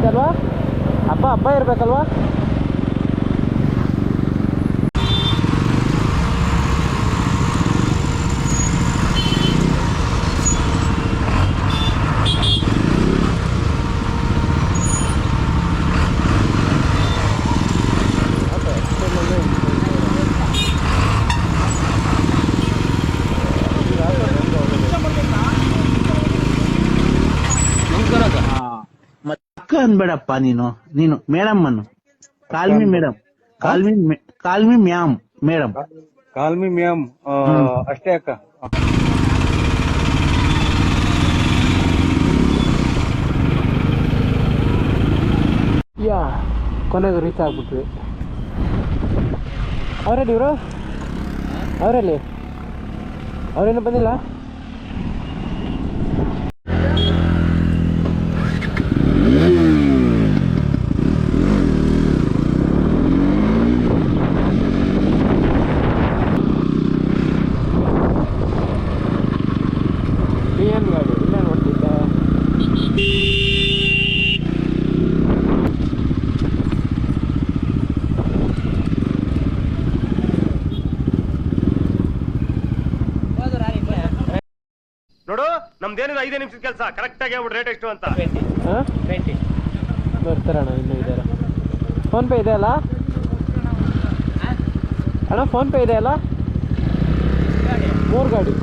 ಇರ್ತೈತಲ್ವಾ, ಹಬ್ಬ ಇರಬೇಕಲ್ವಾ. ಅನ್ಬೇಡಪ್ಪ ನೀನು ಮೇಡಮ್ ಅನ್ನು. Call me madam, call me ma'am madam, call me ma'am ಅಷ್ಟೇ ಅಕ್ಕ. ಯಾ ಕೊನೆಗೆ ರೀಚ್ ಆಗ್ಬಿಟ್ವಿ. ಅವರಲ್ಲಿ ಇವರು ಅವರಲ್ಲಿ ಅವರೇನು ಬಂದಿಲ್ಲ. BM ಗಾಡಿ ಇಲ್ಲ ನೋಡ್ತಿದ್ದೆ. ನೋಡು, ನಮ್ದೇನಿದೆ 5 ನಿಮಿಷದ ಕೆಲಸ. ಕರೆಕ್ಟ್ ಆಗಿ ಹೇಳ್ಬಿಟ್ಟು ರೇಟ್ ಎಷ್ಟು ಅಂತ. 20 ಬರ್ತಾರಣ್ಣ, ಇನ್ನೂ ಇದ್ದಾರೆ. ಫೋನ್ ಪೇ ಇದೆ ಅಲ್ಲ ಅಣ್ಣ? ಫೋನ್ ಪೇ ಇದೆ ಅಲ್ಲ? 3 ಗಾಡಿ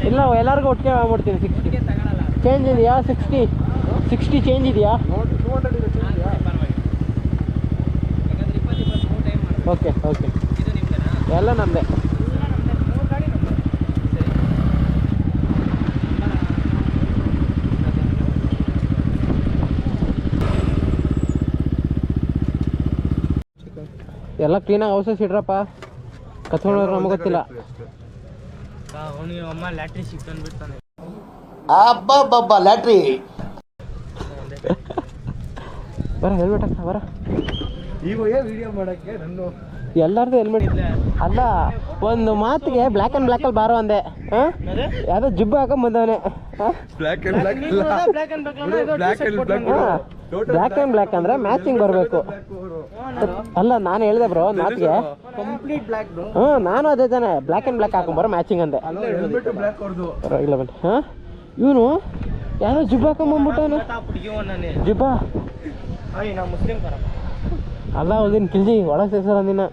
ಇಲ್ಲ, ಎಲ್ಲರಿಗೂ ಒಟ್ಟಿಗೆ ಮಾಡ್ತೀನಿ. 60 ಚೇಂಜ್ ಇದೆಯಾ? 60 ಚೇಂಜ್ ಇದೆಯಾ? ಓಕೆ ಎಲ್ಲ ನಮ್ಮದೇ. ಎಲ್ಲ ಕ್ಲೀನಾಗಿ ಔಷಧಿ ಇಡ್ರಪ್ಪ, ಕತ್ಕೊಂಡ್ರೆ ನಮಗೆ ಗೊತ್ತಿಲ್ಲ. ಲ್ಯಾಟ್ರಿ ಸಿಗ್ತಾನೆ ಬಿಡ್ತಾನೆ. ಅಬ್ಬಬ್ಬಬ್ಬ ಲ್ಯಾಟ್ರಿ. ಬರ ಹೆಲ್ಮೆಟ್ ಹಾಕ ಬರ. ಈಗ ವಿಡಿಯೋ ಮಾಡಕ್ಕೆ ನನ್ನ ಎಲ್ಲರದು ಹೆಲ್ಮೆಟ್ ಅಲ್ಲ, ಒಂದು ಮಾತಿಗೆ ಬ್ಲ್ಯಾಕ್ ಆ್ಯಂಡ್ ಬ್ಲ್ಯಾಕಲ್ಲಿ ಬಾರೋ ಅಂದೆ. ಯಾವುದೋ ಜಿಬ್ಬು ಹಾಕೊಂಡ್ ಬಂದವನೆ. ಬ್ಲ್ಯಾಕ್ ಆ್ಯಂಡ್ ಬ್ಲ್ಯಾಕ್ ಅಂದ್ರೆ ಮ್ಯಾಚಿಂಗ್ ಬರಬೇಕು. ಅಲ್ಲ, ನಾನು ಹೇಳಿದೆ ಬ್ರೋ ಒಂದು ಮಾತಿಗೆ. Complete black. ನಾನು ಅದೇ ತಾನೆ, ಬ್ಲ್ಯಾಕ್ ಆ್ಯಂಡ್ ಬ್ಲ್ಯಾಕ್ ಹಾಕೊಂಬರೋ ಮ್ಯಾಚಿಂಗ್ ಅಂದೆ. ಇಲ್ಲ ಬನ್ನಿ. ಇವನು ಯಾವುದೋ ಜಿಬ್ಬು ಹಾಕೊಂಬಂದ್ಬಿಟ್ಟವನು. ಜಿಬ್ಬಾ ಅಲ್ಲ, ಒಂದಿನ ಕಿಲ್ಜಿ ಒಳಗೆ ಸೇರ್ಸಾರ ನಿನ್ನ,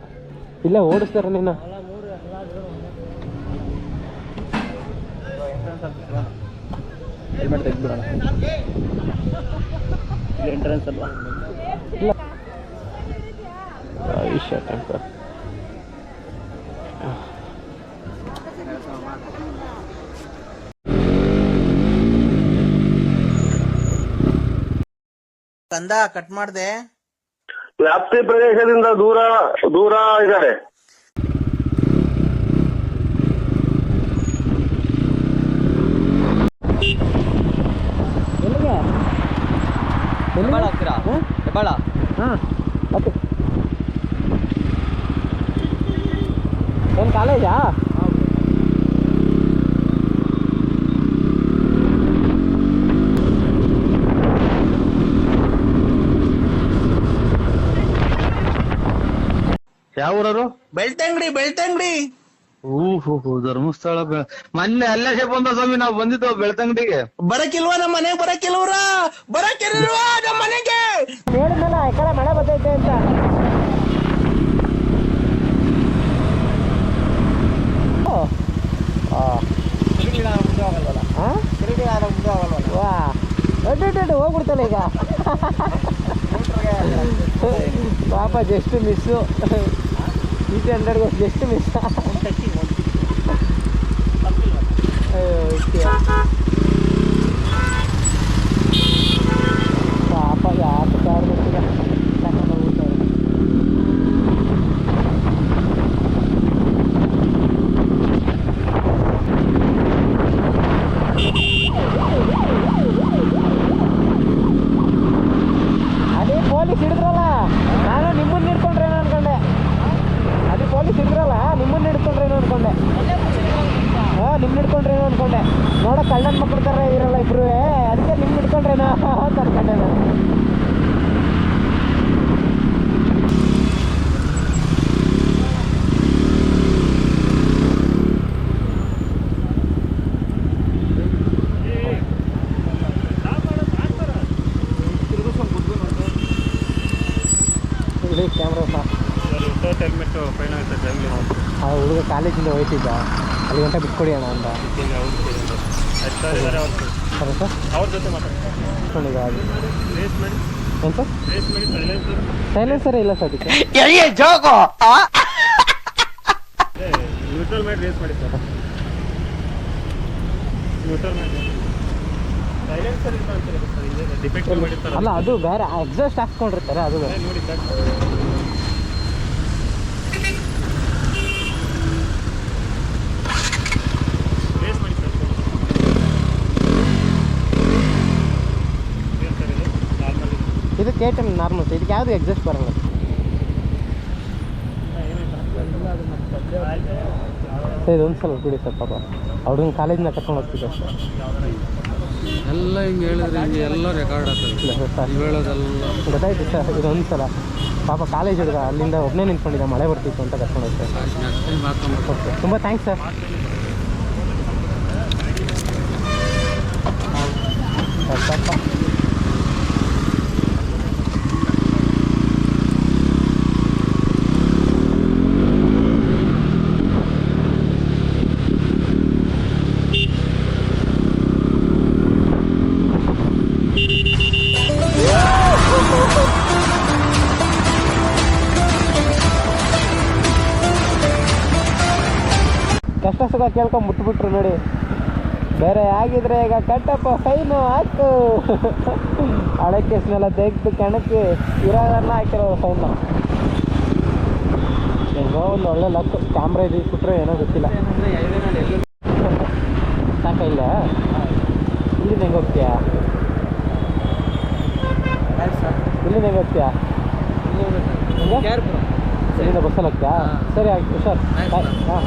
ಇಲ್ಲೇ ಓಡಿಸ್ತಾರ ನಿನ್ನ. ಎಂಟ್ರೆನ್ಸ್ ಅಲ್ವಾ? ಇಲ್ಲ ಟೆಂಪಲ್. ಕಂದ ಕಟ್ ಮಾಡ್ದೆ. ವ್ಯಾಪ್ತಿ ಪ್ರದೇಶದಿಂದ ದೂರ ಇದ್ದಾರೆ. ಎಲ್ಲಿಗೆ? ಹೆಬ್ಬಾಳ ಹೋಗ್ತೀರಾ? ಹೆಬ್ಬಾಳ. ಹಾಂ ಓಕೆ. ಏನು ಕಾಲೇಜಾ? ಯಾವ ಊರವರು? ಬೆಳ್ತಂಗಡಿ. ಓಹೋ, ಧರ್ಮಸ್ಥಳ. ಮೊನ್ನೆ ಅಲ್ಲೇ ಬಂದ ಸ್ವಾಮಿ, ನಾವು ಬಂದಿದ್ದೋ ಬೆಳ್ತಂಗಡಿಗೆ. ಬರಕಿಲ್ವಾ ನಮ್ಮ ಮನೆಗೆ? ಬರಕಿಲ್ವಾ ನಮ್ಮ ಮನೆಗೆ? ಹೇಳಿದ್ನಲ್ಲ ಈ ಕಡೆ ಮಳೆ ಬರ್ತೈತೆ ಅಂತ. ಹೋಗ್ಬಿಡ್ತಲ್ಲ ಈಗ. ಪಾಪ ಜಸ್ಟ್ ಮಿಸ್ಸು. 800ಗೆ ಜಸ್ಟ್ ಮಿಸ್. ಪಾಪ ಯಾಕೆ ಕಾರ್ ಬರ್ತೀರ ತಗೊಂಡು ಹೋಗ್ಬಿಡ್ತಾರೆ. ಅದೇ ಪೊಲೀಸ್ ಹಿಡಿದ್ರಲ್ಲ, ನಾನು ನಿಮ್ಮನ್ನ ಹಿಡ್ಕೊಂಡ್ರೇನೋ ಅನ್ಕೊಂಡೆ. ಅದೇ ಪೊಲೀಸ್ ಹಿಡಿದ್ರಲ್ಲ, ನಿಮ್ಮನ್ನ ಹಿಡ್ಕೊಂಡ್ರೇನೋ ಅನ್ಕೊಂಡೆ. ನಿಮ್ಮನ್ನ ಹಿಡ್ಕೊಂಡ್ರೇನೋ ಅನ್ಕೊಂಡೆ. ನೋಡೋ ಕಳ್ಳನ ಮಕ್ಕಳು ಥರ ಇರಲ್ಲ ಇಬ್ರು, ಅದಕ್ಕೆ ನಿಮ್ಮನ್ನ ಹಿಡ್ಕೊಂಡು ಕರ್ಕೊಂಡ್ರೆ ಕರ್ಕೊಂಡೆ ಇಲ್ಲಿ ಕ್ಯಾಮ್ರಾ ಹೆಲ್ಮೆಟ್ ಫೈನ್ ಆಗುತ್ತೆ ಡ್ರೈವಿಂಗ್ ಆ ಹುಡುಗ ಕಾಲೇಜಿಂದ ಹೋಯ್ತಿದ್ದ ಅಲ್ಲಿ ಗಂಟೆ ಬಿಟ್ಕೊಡಿ ಅಣ್ಣ ಅಂತ ಸರಿ ಸರ್ ಅವ್ರ ಜೊತೆ ಮಾತಾಡ್ತೀನಿ ಅದು ರೇಸ್ ಮಾಡಿ ಏನು ಸರ್ ರೇಸ್ ಮಾಡಿ ಸೈಲೆನ್ಸರ್ ಇಲ್ಲ ಸರ್ ಅದಕ್ಕೆ ನ್ಯೂಟ್ರಲ್ ಮಾಡಿ ರೇಸ್ ಮಾಡಿ ಸರ್ ನ್ಯೂಟ್ರಲ್ ಮಾಡಿ ಸೈಲೆನ್ಸರ್ ಇಲ್ಲ ಅಂತಾರೆ ಸರ್ ಇದೆ ಡಿಫೆಕ್ಟ್ ಮಾಡಿರ್ತಾರೆ ಅಲ್ಲ ಅದು ಬೇರೆ ಎಕ್ಸಾಸ್ಟ್ ಹಾಕ್ಕೊಂಡಿರ್ತಾರೆ ಅದು ಬೇರೆ ನೋಡಿ ಸರ್ ರೇಸ್ ಮಾಡಿ ಸರ್ ನಾರ್ಮಲ್ ಇದು KTM ನಾರ್ಮಲ್ ಸರ್ ಇದಕ್ಕೆ ಯಾವುದು ಎಕ್ಸಾಸ್ಟ್ ಬರಲ್ಲ ಸರ್ ಇದೊಂದು ಸಲ ಬಿಡಿ ಸರ್ ಪಾಪ ಅವ್ರನ್ನ ಕಾಲೇಜಿನ ಕರ್ಕೊಂಡು ಹೋಗ್ತಿದ್ದೆ ಎಲ್ಲ ಹಿಂಗೆ ಹೇಳಿದ್ರೆ ಹಿಂಗೆ ಎಲ್ಲ ರೆಕಾರ್ಡ್ ಆಗ್ತದೆ ಇಲ್ಲ ಸರ್ ನೀವು ಹೇಳೋದೆಲ್ಲ ಗೊತ್ತಾಯ್ತು ಸರ್ ಇದೊಂದು ಸಲ ಪಾಪ ಕಾಲೇಜ್ ಹುಡುಗ ಅಲ್ಲಿಂದ ಒಬ್ಬನೇ ನಿಂತ್ಕೊಂಡಿದ್ದ ಮಳೆ ಬರ್ತಿತ್ತು ಅಂತ ಕರ್ಕೊಂಡು ಹೋಗ್ತಾರೆ ನೆಕ್ಸ್ಟ್ ಟೈಮ್ ಹಾಕೊಂಡ್ಬಿಟ್ಟು ಓಕೆ ತುಂಬ ಥ್ಯಾಂಕ್ಸ್ ಸರ್ ಪಾಪ ಕಷ್ಟ ಸುಖ ಕೇಳ್ಕೊಂಡು ಮುಟ್ಬಿಟ್ರು ನೋಡಿ ಬೇರೆ ಆಗಿದ್ರೆ ಈಗ ಕಟ್ಟಪ್ಪ ಫೈನು ಹಾಕು ಹಳೆ ಕೇಸ್ನೆಲ್ಲ ತೆಗೆದು ಕೆಣಕ್ಕೆ ಇರೋದನ್ನ ಹಾಕಿರೋ ಫೈನ್ನ ಹೆಂಗೋ ಒಂದು ಒಳ್ಳೆ ಲಕ್ ಕ್ಯಾಮ್ರಾ ಇದು ಕೊಟ್ಟರೆ ಏನೋ ಗೊತ್ತಿಲ್ಲ ಸಾಕ ಇಲ್ಲ ಇಲ್ಲಿಂದ ಹೆಂಗೆ ಹೋಗ್ತೀಯಾ ಇಲ್ಲಿಂದ ಹೆಂಗೆ ಹೋಗ್ತೀಯಾ ಇಲ್ಲಿಂದ ಬಸ್ಸಲ್ಲಿ ಹೋಗ್ತೀಯಾ ಸರಿ ಆಯ್ತು ಹುಷಾರ್ ಹಾಂ